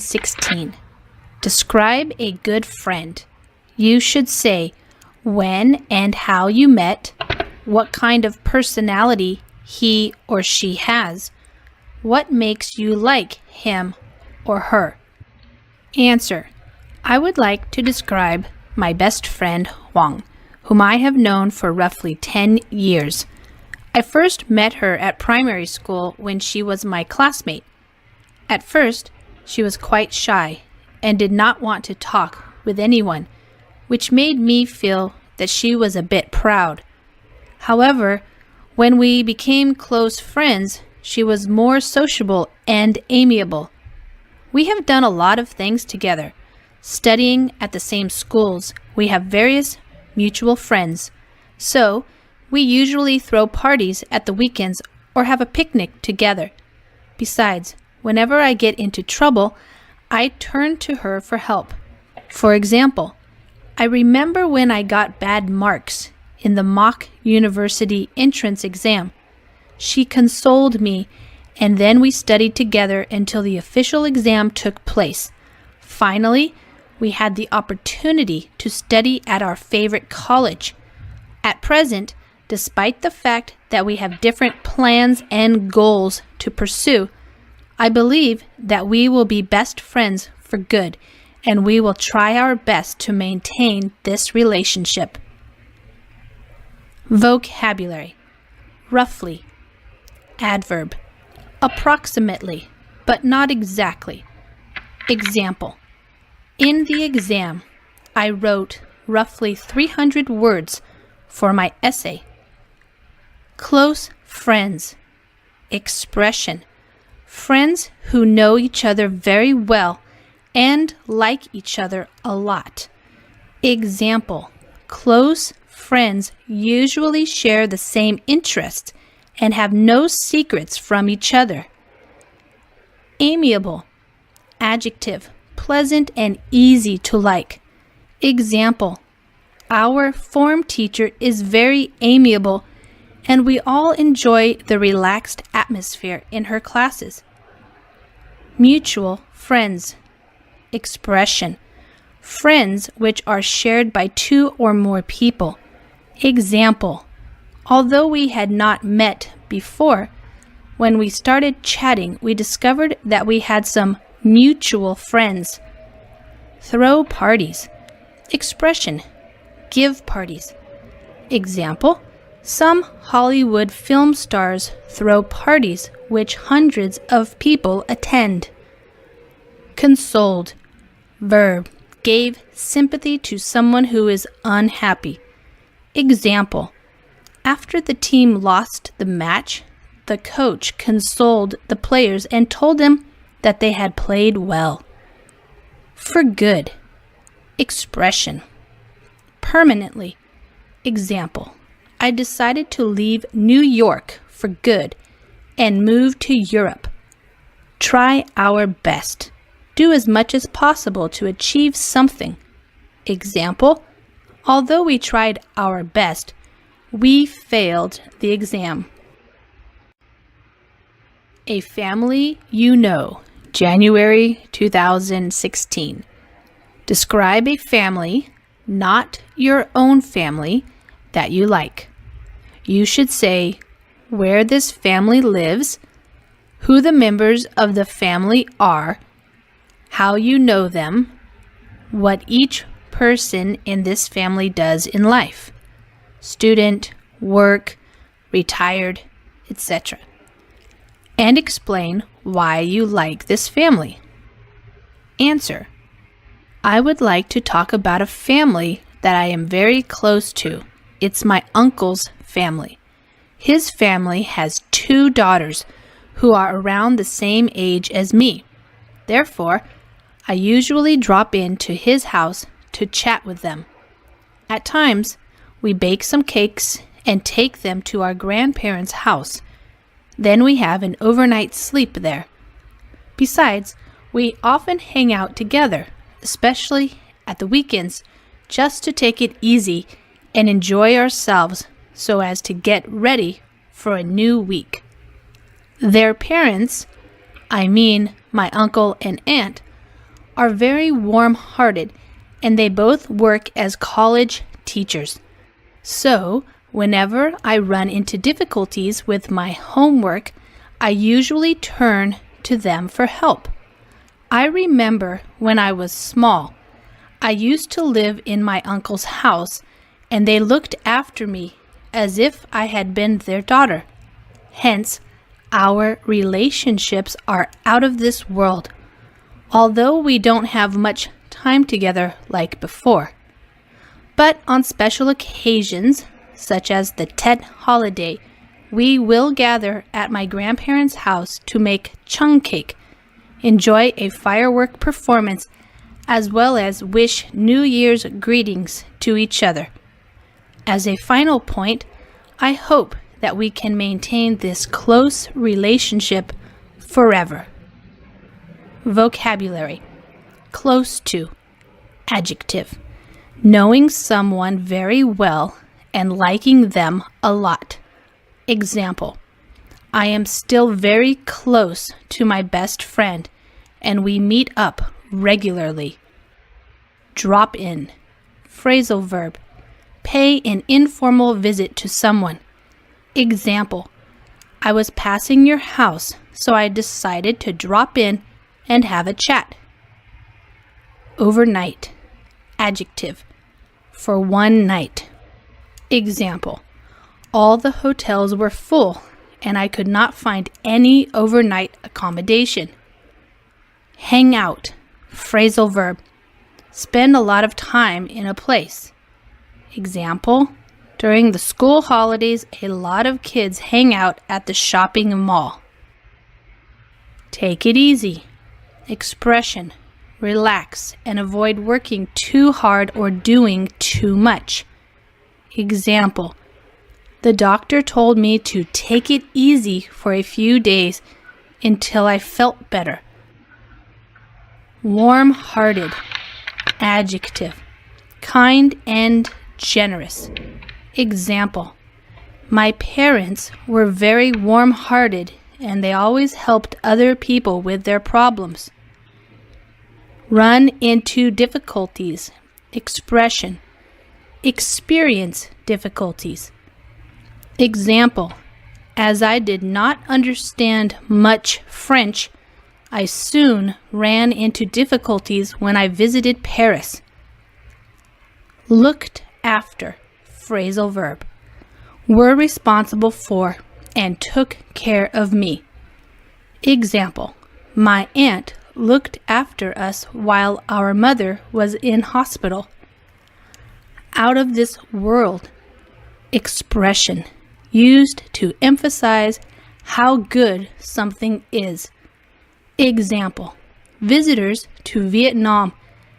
2016. Describe a good friend. You should say when and how you met, what kind of personality he or she has, what makes you like him or her. Answer. I would like to describe my best friend Huang, whom I have known for roughly 10 years. I first met her at primary school when she was my classmate. At first, she was quite shy and did not want to talk with anyone, which made me feel that she was a bit proud. However, when we became close friends, she was more sociable and amiable. We have done a lot of things together. Studying at the same schools, we have various mutual friends. So, we usually throw parties at the weekends or have a picnic together. Besides, whenever I get into trouble, I turn to her for help. For example, I remember when I got bad marks in the mock university entrance exam. She consoled me, and then we studied together until the official exam took place. Finally, we had the opportunity to study at our favorite college. At present, despite the fact that we have different plans and goals to pursue, I believe that we will be best friends for good, and we will try our best to maintain this relationship. Vocabulary. Roughly. Adverb. Approximately, but not exactly. Example. In the exam, I wrote roughly 300 words for my essay. Close friends. Expression. Friends who know each other very well and like each other a lot. Example. Close friends usually share the same interests and have no secrets from each other. Amiable. Adjective. Pleasant and easy to like. Example. Our form teacher is very amiable, and we all enjoy the relaxed atmosphere in her classes. Mutual friends. Expression. Friends which are shared by two or more people. Example. Although we had not met before, when we started chatting, we discovered that we had some mutual friends. Throw parties. Expression. Give parties. Example. Some Hollywood film stars throw parties which hundreds of people attend. Consoled. Verb. Gave sympathy to someone who is unhappy. Example. After the team lost the match, the coach consoled the players and told them that they had played well. For good. Expression. Permanently. Example. I decided to leave New York for good and move to Europe. Try our best. Do as much as possible to achieve something. Example. Although we tried our best, we failed the exam. A family you know. January 2016. Describe a family, not your own family, that you like. You should say where this family lives, who the members of the family are, how you know them, what each person in this family does in life. Student, work, retired, etc. And explain why you like this family. Answer. I would like to talk about a family that I am very close to. It's my uncle's family. His family has 2 daughters who are around the same age as me. Therefore, I usually drop into his house to chat with them. At times, we bake some cakes and take them to our grandparents' house. Then we have an overnight sleep there. Besides, we often hang out together, especially at the weekends, just to take it easy and enjoy ourselves so as to get ready for a new week. Their parents, I mean my uncle and aunt, are very warm-hearted, and they both work as college teachers. So, whenever I run into difficulties with my homework, I usually turn to them for help. I remember when I was small, I used to live in my uncle's house, and they looked after me as if I had been their daughter. Hence, our relationships are out of this world, although we don't have much time together like before. But on special occasions, such as the Tet holiday, we will gather at my grandparents' house to make chung cake, enjoy a firework performance, as well as wish New Year's greetings to each other. As a final point, I hope that we can maintain this close relationship forever. Vocabulary. Close to. Adjective. Knowing someone very well and liking them a lot. Example. I am still very close to my best friend, and we meet up regularly. Drop in. Phrasal verb. Pay an informal visit to someone. Example. I was passing your house, so I decided to drop in and have a chat. Overnight. Adjective. For one night. Example. All the hotels were full, and I could not find any overnight accommodation. Hang out. Phrasal verb. Spend a lot of time in a place. Example. During the school holidays, a lot of kids hang out at the shopping mall. Take it easy. Expression. Relax and avoid working too hard or doing too much. Example. The doctor told me to take it easy for a few days until I felt better. Warm-hearted. Adjective. Kind and generous. Example. My parents were very warm-hearted, and they always helped other people with their problems. Run into difficulties. Expression. Experience difficulties. Example. As I did not understand much French, I soon ran into difficulties when I visited Paris. Looked after. Phrasal verb. Were responsible for and took care of me. Example. My aunt looked after us while our mother was in hospital. Out of this world. Expression. Used to emphasize how good something is. Example. Visitors to Vietnam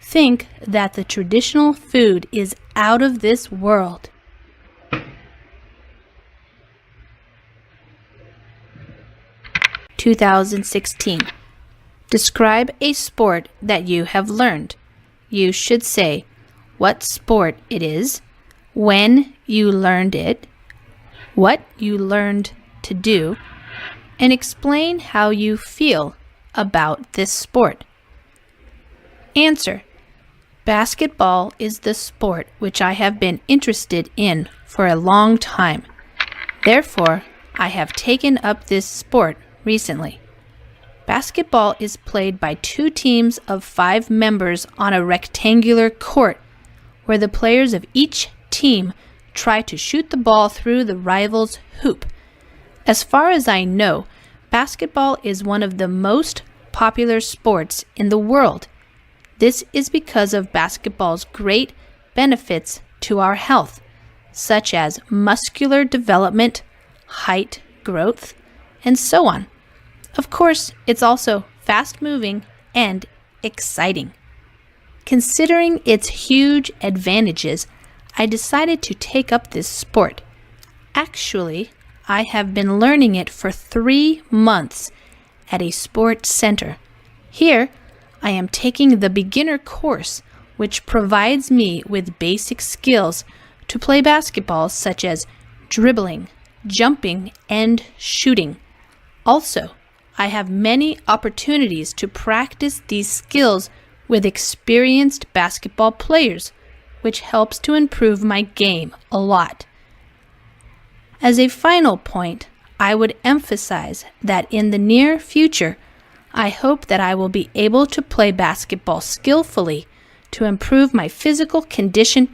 think that the traditional food is out of this world. (2016) Describe a sport that you have learned. You should say what sport it is, when you learned it, what you learned to do, and explain how you feel about this sport. Answer. Basketball is the sport which I have been interested in for a long time. Therefore, I have taken up this sport recently. Basketball is played by 2 teams of 5 members on a rectangular court, where the players of each team try to shoot the ball through the rival's hoop. As far as I know, basketball is one of the most popular sports in the world. This is because of basketball's great benefits to our health, such as muscular development, height growth, and so on. Of course, it's also fast-moving and exciting. Considering its huge advantages, I decided to take up this sport. Actually, I have been learning it for 3 months at a sports center. Here, I am taking the beginner course, which provides me with basic skills to play basketball, such as dribbling, jumping, and shooting. Also, I have many opportunities to practice these skills with experienced basketball players, which helps to improve my game a lot. As a final point, I would emphasize that in the near future, I hope that I will be able to play basketball skillfully to improve my physical condition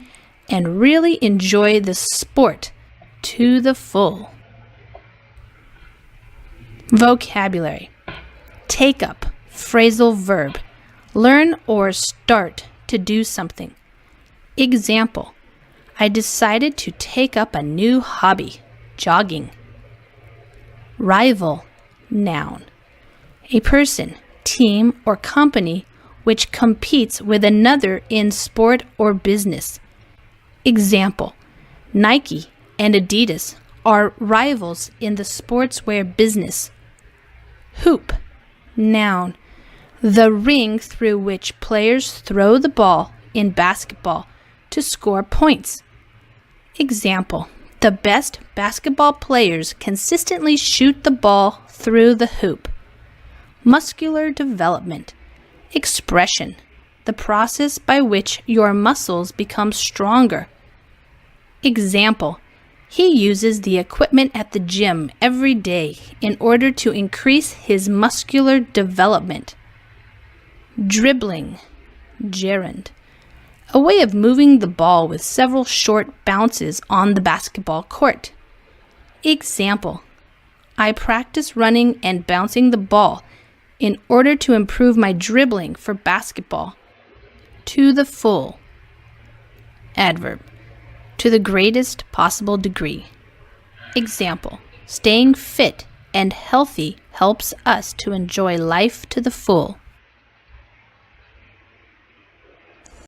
and really enjoy the sport to the full. Vocabulary. Take up, phrasal verb. Learn or start to do something. Example, I decided to take up a new hobby, jogging. Rival, noun. A person, team, or company which competes with another in sport or business. Example, Nike and Adidas are rivals in the sportswear business. Hoop, noun. The ring through which players throw the ball in basketball to score points. Example, the best basketball players consistently shoot the ball through the hoop. Muscular development. Expression, the process by which your muscles become stronger. Example, he uses the equipment at the gym every day in order to increase his muscular development. Dribbling, gerund. A way of moving the ball with several short bounces on the basketball court. Example, I practice running and bouncing the ball in order to improve my dribbling for basketball. To the full. Adverb, to the greatest possible degree. Example, staying fit and healthy helps us to enjoy life to the full.